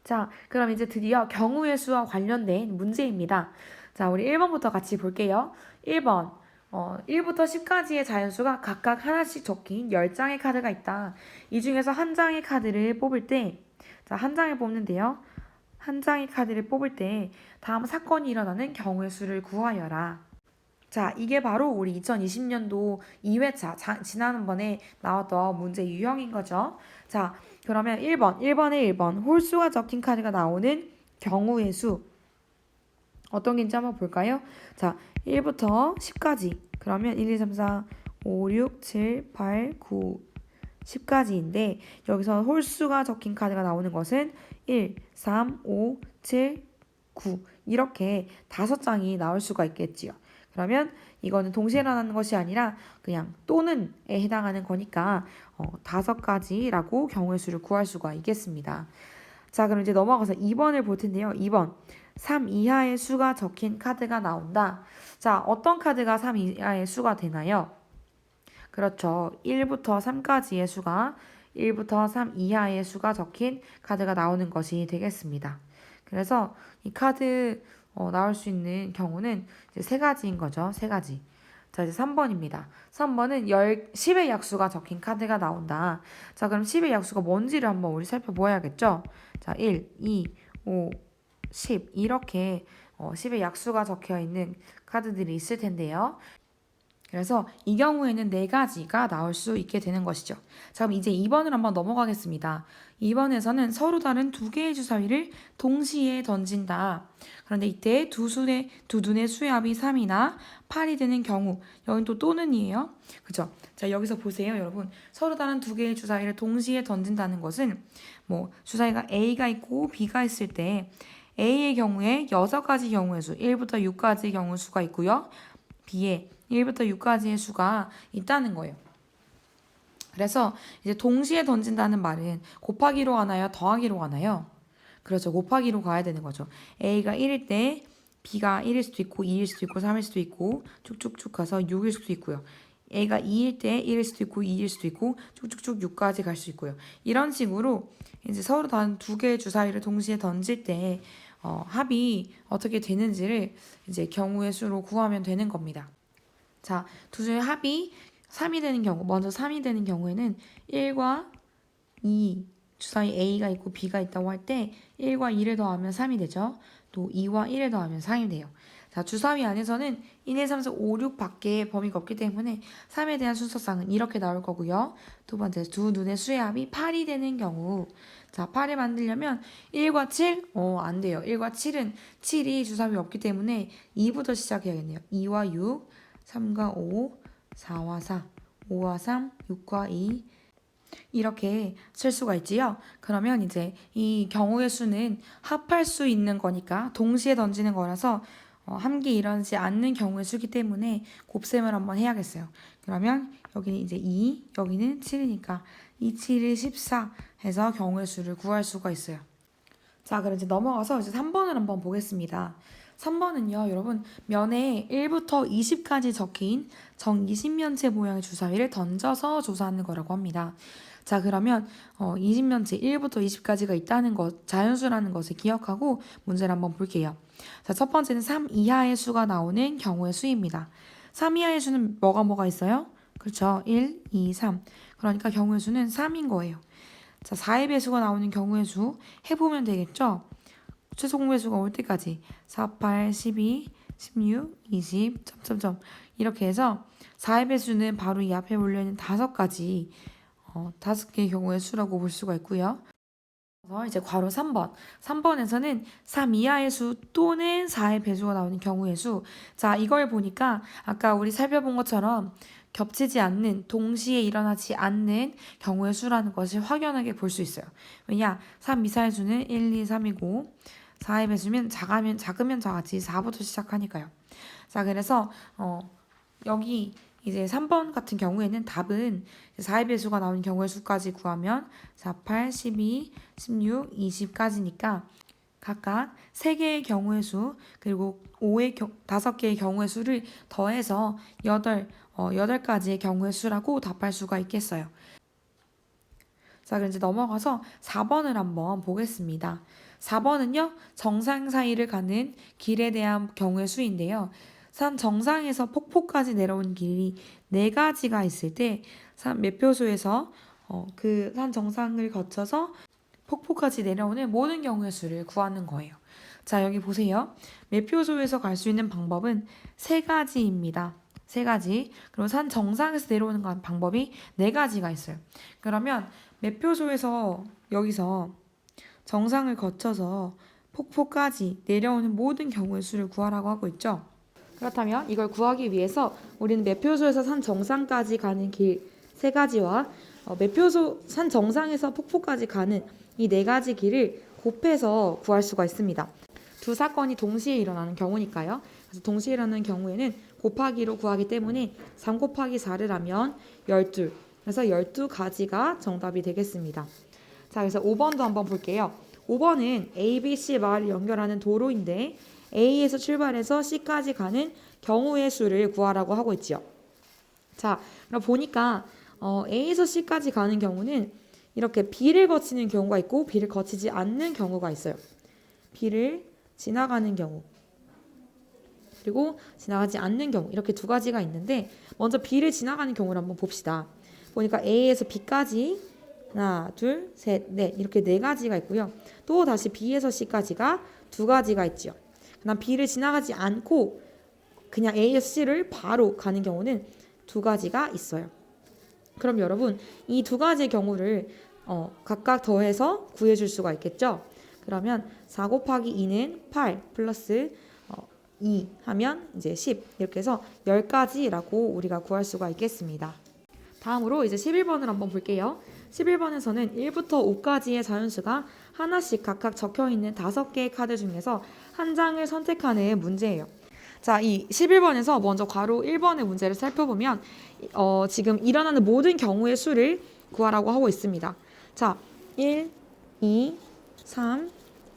자, 그럼 이제 드디어 경우의 수와 관련된 문제입니다. 자, 우리 1번부터 같이 볼게요. 1번. 1부터 10까지의 자연수가 각각 하나씩 적힌 10장의 카드가 있다. 이 중에서 한 장의 카드를 뽑을 때, 자, 한 장을 뽑는데요. 한 장의 카드를 뽑을 때 다음 사건이 일어나는 경우의 수를 구하여라. 자, 이게 바로 우리 2020년도 2회차, 지난번에 나왔던 문제 유형인 거죠. 자, 그러면 1번에 1번, 홀수가 적힌 카드가 나오는 경우의 수. 어떤 게인지 한번 볼까요? 자, 1부터 10까지. 그러면 1, 2, 3, 4, 5, 6, 7, 8, 9, 10까지인데, 여기서 홀수가 적힌 카드가 나오는 것은 1, 3, 5, 7, 9. 이렇게 5장이 나올 수가 있겠지요. 그러면 이거는 동시에 일어나는 것이 아니라 그냥 또는에 해당하는 거니까 5가지라고 경우의 수를 구할 수가 있겠습니다. 자, 그럼 이제 넘어가서 2번을 볼 텐데요. 2번. 3 이하의 수가 적힌 카드가 나온다. 자, 어떤 카드가 3 이하의 수가 되나요? 그렇죠. 1부터 3까지의 수가 1부터 3 이하의 수가 적힌 카드가 나오는 것이 되겠습니다. 그래서 이 카드 나올 수 있는 경우는 이제 세 가지인 거죠. 세 가지. 자, 이제 3번입니다. 3번은 10의 약수가 적힌 카드가 나온다. 자, 그럼 10의 약수가 뭔지를 한번 우리 살펴보아야겠죠? 자, 1, 2, 5, 10 이렇게 10의 약수가 적혀 있는 카드들이 있을 텐데요. 그래서 이 경우에는 네 가지가 나올 수 있게 되는 것이죠. 자, 그럼 이제 2번을 한번 넘어가겠습니다. 2번에서는 서로 다른 두 개의 주사위를 동시에 던진다. 그런데 이때 두 눈의 수의 합이 3이나 8이 되는 경우, 여긴 또 또는이에요. 그죠? 자, 여기서 보세요, 여러분. 서로 다른 두 개의 주사위를 동시에 던진다는 것은 뭐 주사위가 A가 있고 B가 있을 때 A의 경우에 6가지 경우의 수, 1부터 6까지 경우 수가 있고요. B에 1부터 6까지의 수가 있다는 거예요. 그래서 이제 동시에 던진다는 말은 곱하기로 하나요? 더하기로 하나요? 그렇죠. 곱하기로 가야 되는 거죠. A가 1일 때 B가 1일 수도 있고 2일 수도 있고 3일 수도 있고 쭉쭉쭉 가서 6일 수도 있고요. A가 2일 때 1일 수도 있고 2일 수도 있고 쭉쭉쭉 6까지 갈 수 있고요. 이런 식으로 이제 서로 다른 두 개의 주사위를 동시에 던질 때 합이 어떻게 되는지를 이제 경우의 수로 구하면 되는 겁니다. 자, 두 수의 합이 3이 되는 경우, 먼저 3이 되는 경우에는 1과 2, 주사위 A가 있고 B가 있다고 할 때 1과 2를 더하면 3이 되죠. 또 2와 1을 더하면 4이 돼요. 자, 주사위 안에서는 1, 2, 3, 4, 5, 6 밖에 범위가 없기 때문에 3에 대한 순서상은 이렇게 나올 거고요. 두 번째, 두 눈의 수의 합이 8이 되는 경우. 자, 8을 만들려면 1과 7? 안 돼요. 1과 7은 7이 주사위 없기 때문에 2부터 시작해야겠네요. 2와 6, 3과 5, 4와 4, 5와 3, 6과 2 이렇게 쓸 수가 있지요. 그러면 이제 이 경우의 수는 합할 수 있는 거니까 동시에 던지는 거라서 함께 일어나지 않는 경우의 수기 때문에 곱셈을 한번 해야겠어요. 그러면 여기는 이제 2, 여기는 7이니까 2, 7이 14 해서 경우의 수를 구할 수가 있어요. 자, 그럼 이제 넘어가서 이제 3번을 한번 보겠습니다. 3번은요, 여러분, 면에 1부터 20까지 적힌 정20면체 모양의 주사위를 던져서 조사하는 거라고 합니다. 자, 그러면 20면체 1부터 20까지가 있다는 것, 자연수라는 것을 기억하고 문제를 한번 볼게요. 자, 첫 번째는 3 이하의 수가 나오는 경우의 수입니다. 3 이하의 수는 뭐가 있어요? 그렇죠. 1, 2, 3. 그러니까 경우의 수는 3인 거예요. 자, 4의 배수가 나오는 경우의 수 해보면 되겠죠? 최소 공배수가 올 때까지 4, 8, 12, 16, 20, 점점점 이렇게 해서 4의 배수는 바로 이 앞에 몰려있는 5가지 5개의 경우의 수라고 볼 수가 있고요. 그래서 이제 괄호 3번. 3번에서는 3 이하의 수 또는 4의 배수가 나오는 경우의 수. 자, 이걸 보니까 아까 우리 살펴본 것처럼 겹치지 않는, 동시에 일어나지 않는 경우의 수라는 것을 확연하게 볼 수 있어요. 왜냐? 3 이하의 수는 1, 2, 3이고 4의 배수면 작으면 작았지 4부터 시작하니까요. 자, 그래서 여기 이제 3번 같은 경우에는 답은 4의 배수가 나오는 경우의 수까지 구하면 4, 8, 12, 16, 20까지니까 각각 3개의 경우의 수 그리고 5개의 경우의 수를 더해서 8가지의 경우의 수라고 답할 수가 있겠어요. 자, 그럼 이제 넘어가서 4번을 한번 보겠습니다. 4번은요, 정상 사이를 가는 길에 대한 경우의 수인데요. 산 정상에서 폭포까지 내려온 길이 4가지가 있을 때, 산 매표소에서 그 산 정상을 거쳐서 폭포까지 내려오는 모든 경우의 수를 구하는 거예요. 자, 여기 보세요. 매표소에서 갈 수 있는 방법은 3가지입니다. 3가지. 그리고 산 정상에서 내려오는 방법이 4가지가 있어요. 그러면 매표소에서 여기서 정상을 거쳐서 폭포까지 내려오는 모든 경우의 수를 구하라고 하고 있죠. 그렇다면 이걸 구하기 위해서 우리는 매표소에서 산 정상까지 가는 길 3가지와 매표소 산 정상에서 폭포까지 가는 이 4가지 길을 곱해서 구할 수가 있습니다. 두 사건이 동시에 일어나는 경우니까요. 그래서 동시에 일어나는 경우에는 곱하기로 구하기 때문에 3 곱하기 4를 하면 12. 그래서 12가지가 정답이 되겠습니다. 자, 그래서 5번도 한번 볼게요. 5번은 A, B, C 마을을 연결하는 도로인데 A에서 출발해서 C까지 가는 경우의 수를 구하라고 하고 있지요. 자, 그럼 보니까 A에서 C까지 가는 경우는 이렇게 B를 거치는 경우가 있고 B를 거치지 않는 경우가 있어요. B를 지나가는 경우 그리고 지나가지 않는 경우 이렇게 2가지가 있는데 먼저 B를 지나가는 경우를 한번 봅시다. 보니까 A에서 B까지 하나, 둘, 셋, 넷 이렇게 4가지가 있고요. 또 다시 B에서 C까지가 2가지가 있죠. 그다음 B를 지나가지 않고 그냥 A에서 C를 바로 가는 경우는 2가지가 있어요. 그럼 여러분 이 2가지의 경우를 각각 더해서 구해줄 수가 있겠죠. 그러면 4 곱하기 2는 8 플러스 2 하면 이제 10 이렇게 해서 10가지라고 우리가 구할 수가 있겠습니다. 다음으로 이제 11번을 한번 볼게요. 11번에서는 1부터 5까지의 자연수가 하나씩 각각 적혀있는 5개의 카드 중에서 한 장을 선택하는 문제예요. 자, 이 11번에서 먼저 괄호 1번의 문제를 살펴보면 지금 일어나는 모든 경우의 수를 구하라고 하고 있습니다. 자, 1, 2, 3,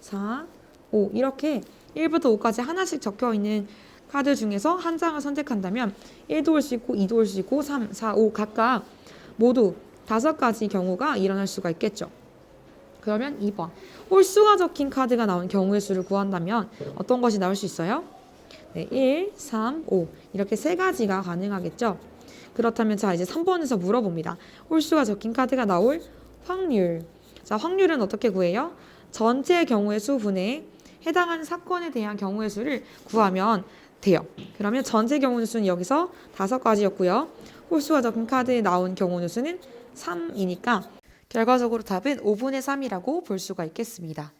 4, 5 이렇게 1부터 5까지 하나씩 적혀있는 카드 중에서 한 장을 선택한다면 1도 올 수 있고 2도 올 수 있고 3, 4, 5 각각 모두 5가지 경우가 일어날 수가 있겠죠. 그러면 2번 홀수가 적힌 카드가 나온 경우의 수를 구한다면 어떤 것이 나올 수 있어요? 네, 1, 3, 5 이렇게 3가지가 가능하겠죠. 그렇다면 자 이제 3번에서 물어봅니다. 홀수가 적힌 카드가 나올 확률. 자, 확률은 어떻게 구해요? 전체 경우의 수 분의 해당하는 사건에 대한 경우의 수를 구하면 돼요. 그러면 전체 경우의 수는 여기서 5가지였고요. 홀수가 적힌 카드에 나온 경우의 수는 3이니까 결과적으로 답은 5분의 3이라고 볼 수가 있겠습니다.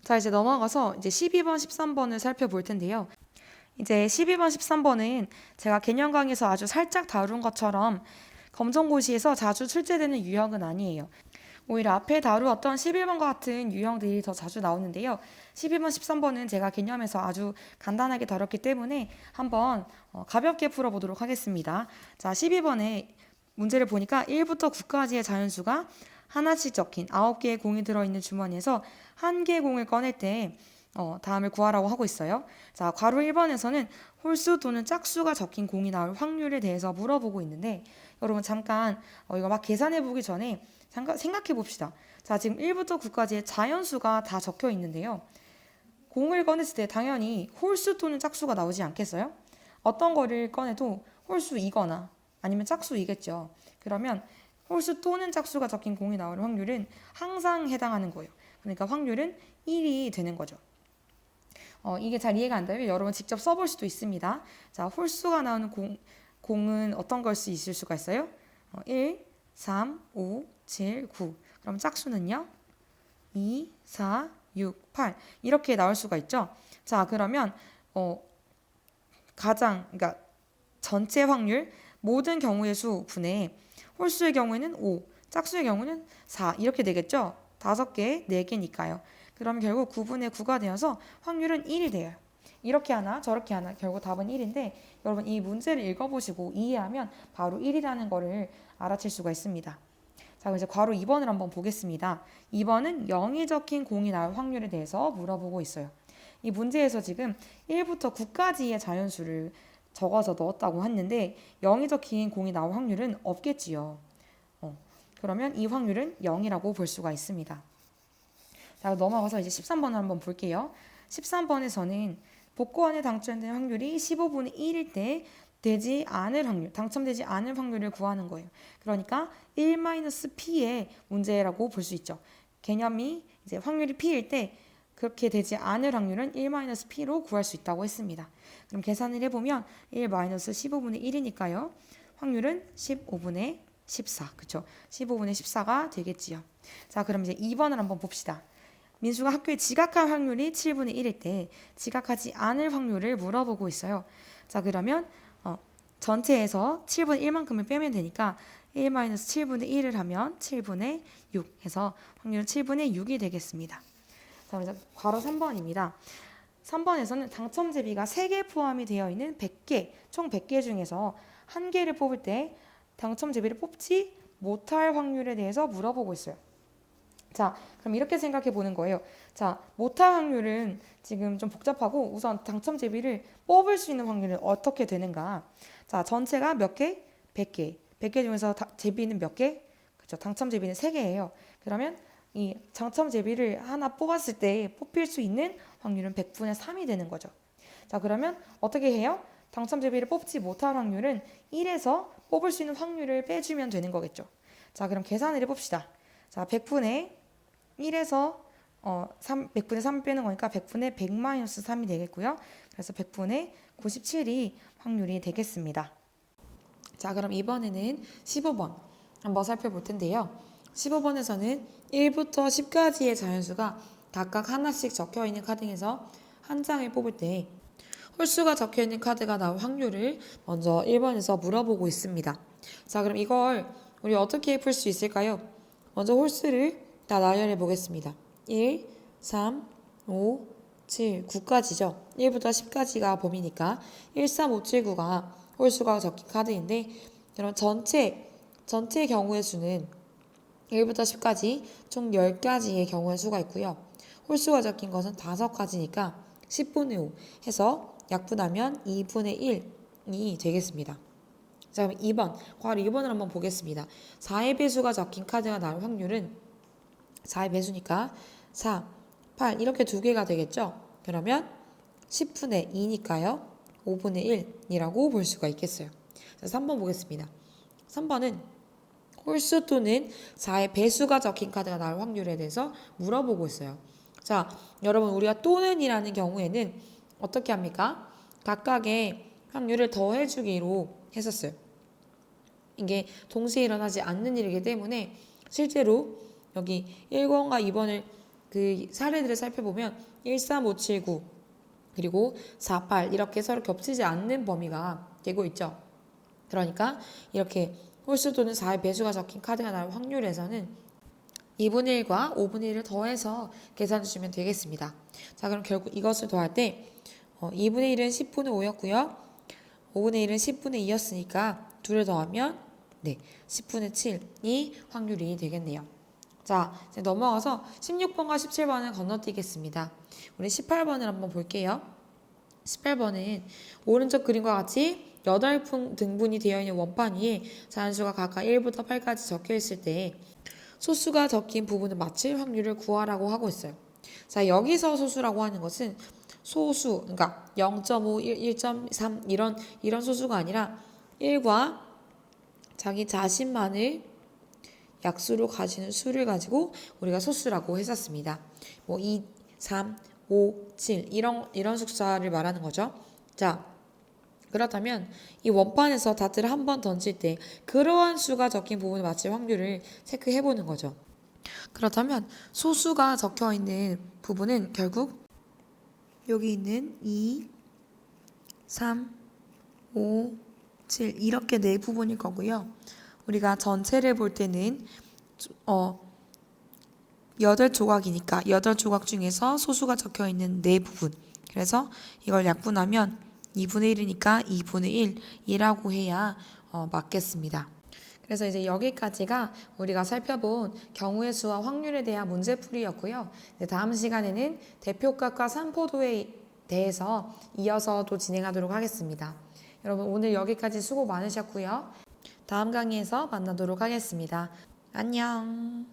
자, 이제 넘어가서 이제 12번, 13번을 살펴볼 텐데요. 이제 12번, 13번은 제가 개념 강의에서 아주 살짝 다룬 것처럼 검정고시에서 자주 출제되는 유형은 아니에요. 오히려 앞에 다루었던 11번과 같은 유형들이 더 자주 나오는데요. 12번, 13번은 제가 개념에서 아주 간단하게 다뤘기 때문에 한번 가볍게 풀어보도록 하겠습니다. 자, 12번에 문제를 보니까 1부터 9까지의 자연수가 하나씩 적힌 9개의 공이 들어있는 주머니에서 1개의 공을 꺼낼 때 다음을 구하라고 하고 있어요. 자, 괄호 1번에서는 홀수 또는 짝수가 적힌 공이 나올 확률에 대해서 물어보고 있는데 여러분 잠깐 이거 막 계산해 보기 전에 잠깐 생각해 봅시다. 자, 지금 1부터 9까지의 자연수가 다 적혀 있는데요. 공을 꺼냈을 때 당연히 홀수 또는 짝수가 나오지 않겠어요? 어떤 거를 꺼내도 홀수이거나 아니면 짝수이겠죠. 그러면 홀수 또는 짝수가 적힌 공이 나올 확률은 항상 해당하는 거예요. 그러니까 확률은 1이 되는 거죠. 이게 잘 이해가 안 되면 여러분 직접 써볼 수도 있습니다. 자, 홀수가 나오는 공은 어떤 걸 수 있을 수가 있어요? 1, 3, 5, 7, 9. 그럼 짝수는요? 2, 4, 6, 8. 이렇게 나올 수가 있죠. 자, 그러면 그러니까 전체 확률 모든 경우의 수 분의 홀수의 경우에는 5, 짝수의 경우는 4 이렇게 되겠죠. 5개, 4개니까요. 그럼 결국 9분의 9가 되어서 확률은 1이 돼요. 이렇게 하나 저렇게 하나 결국 답은 1인데 여러분 이 문제를 읽어보시고 이해하면 바로 1이라는 거를 알아챌 수가 있습니다. 자, 그럼 이제 괄호 2번을 한번 보겠습니다. 2번은 0이 적힌 공이 나올 확률에 대해서 물어보고 있어요. 이 문제에서 지금 1부터 9까지의 자연수를 적어서 넣었다고 했는데 0이 적힌 공이 나올 확률은 없겠지요. 그러면 이 확률은 0이라고 볼 수가 있습니다. 자, 넘어가서 이제 13번을 한번 볼게요. 13번에서는 복권에 당첨된 확률이 15분의 1일 때 되지 않을 확률, 당첨되지 않을 확률을 구하는 거예요. 그러니까 1-p의 문제라고 볼 수 있죠. 개념이 이제 확률이 p일 때 그렇게 되지 않을 확률은 1-p로 구할 수 있다고 했습니다. 그럼 계산을 해보면 1-15분의 1이니까요. 확률은 15분의 14, 그쵸? 15분의 14가 되겠지요. 자, 그럼 이제 2번을 한번 봅시다. 민수가 학교에 지각할 확률이 7분의 1일 때 지각하지 않을 확률을 물어보고 있어요. 자, 그러면 전체에서 7분의 1만큼을 빼면 되니까 1-7분의 1을 하면 7분의 6 해서 확률은 7분의 6이 되겠습니다. 자, 이제 바로 3번입니다. 3번에서는 당첨 제비가 3개 포함이 되어 있는 100개, 총 100개 중에서 한 개를 뽑을 때 당첨 제비를 뽑지 못할 확률에 대해서 물어보고 있어요. 자, 그럼 이렇게 생각해 보는 거예요. 자, 못할 확률은 지금 좀 복잡하고 우선 당첨 제비를 뽑을 수 있는 확률은 어떻게 되는가? 자, 전체가 몇 개? 100개. 100개 중에서 제비는 몇 개? 그렇죠. 당첨 제비는 3개예요. 그러면 이 당첨 제비를 하나 뽑았을 때 뽑힐 수 있는 확률은 100분의 3이 되는 거죠. 자, 그러면 어떻게 해요? 당첨 제비를 뽑지 못할 확률은 1에서 뽑을 수 있는 확률을 빼주면 되는 거겠죠. 자, 그럼 계산을 해봅시다. 자, 100분의 1에서 100분의 3 빼는 거니까 100분의 100-3이 되겠고요. 그래서 100분의 97이 확률이 되겠습니다. 자, 그럼 이번에는 15번 한번 살펴볼 텐데요. 15번에서는 1부터 10까지의 자연수가 각각 하나씩 적혀있는 카드에서 한 장을 뽑을 때 홀수가 적혀있는 카드가 나올 확률을 먼저 1번에서 물어보고 있습니다. 자, 그럼 이걸 우리 어떻게 풀 수 있을까요? 먼저 홀수를 다 나열해 보겠습니다. 1, 3, 5, 7, 9까지죠. 1부터 10까지가 범위니까 1, 3, 5, 7, 9가 홀수가 적힌 카드인데 그럼 전체 경우의 수는 1부터 10까지 총 10가지의 경우의 수가 있고요. 홀수가 적힌 것은 5가지니까 10분의 5 해서 약분하면 2분의 1이 되겠습니다. 자, 그럼 2번, 바로 2번을 한번 보겠습니다. 4의 배수가 적힌 카드가 나올 확률은 4의 배수니까 4, 8 이렇게 두 개가 되겠죠. 그러면 10분의 2니까요. 5분의 1이라고 볼 수가 있겠어요. 자, 3번 보겠습니다. 3번은 홀수 또는 4의 배수가 적힌 카드가 나올 확률에 대해서 물어보고 있어요. 자, 여러분 우리가 또는이라는 경우에는 어떻게 합니까? 각각의 확률을 더해주기로 했었어요. 이게 동시에 일어나지 않는 일이기 때문에 실제로 여기 1번과 2번을 그 사례들을 살펴보면 1, 3, 5, 7, 9 그리고 4, 8 이렇게 서로 겹치지 않는 범위가 되고 있죠. 그러니까 이렇게 홀수 또는 4의 배수가 적힌 카드가 나올 확률에서는 2분의 1과 5분의 1을 더해서 계산해 주시면 되겠습니다. 자, 그럼 결국 이것을 더할 때 2분의 1은 10분의 5였고요. 5분의 1은 10분의 2였으니까 둘을 더하면 10분의 7이 확률이 되겠네요. 자, 이제 넘어가서 16번과 17번을 건너뛰겠습니다. 우리 18번을 한번 볼게요. 18번은 오른쪽 그림과 같이 8등분이 되어 있는 원판 위에 자연수가 각각 1부터 8까지 적혀 있을 때 소수가 적힌 부분을 맞힐 확률을 구하라고 하고 있어요. 자, 여기서 소수라고 하는 것은 소수, 그러니까 0.5, 1, 1.3 이런 소수가 아니라 1과 자기 자신만을 약수로 가지는 수를 가지고 우리가 소수라고 했었습니다. 뭐 2, 3, 5, 7 이런 숫자를 말하는 거죠. 자, 그렇다면 이 원판에서 다트를 한 번 던질 때 그러한 수가 적힌 부분을 맞힐 확률을 체크해 보는 거죠. 그렇다면 소수가 적혀 있는 부분은 결국 여기 있는 2, 3, 5, 7 이렇게 네 부분일 거고요. 우리가 전체를 볼 때는 8조각이니까 8조각 중에서 소수가 적혀 있는 네 부분. 그래서 이걸 약분하면 2분의 1이니까 2분의 1이라고 해야 맞겠습니다. 그래서 이제 여기까지가 우리가 살펴본 경우의 수와 확률에 대한 문제풀이였고요. 다음 시간에는 대표값과 산포도에 대해서 이어서 또 진행하도록 하겠습니다. 여러분 오늘 여기까지 수고 많으셨고요. 다음 강의에서 만나도록 하겠습니다. 안녕.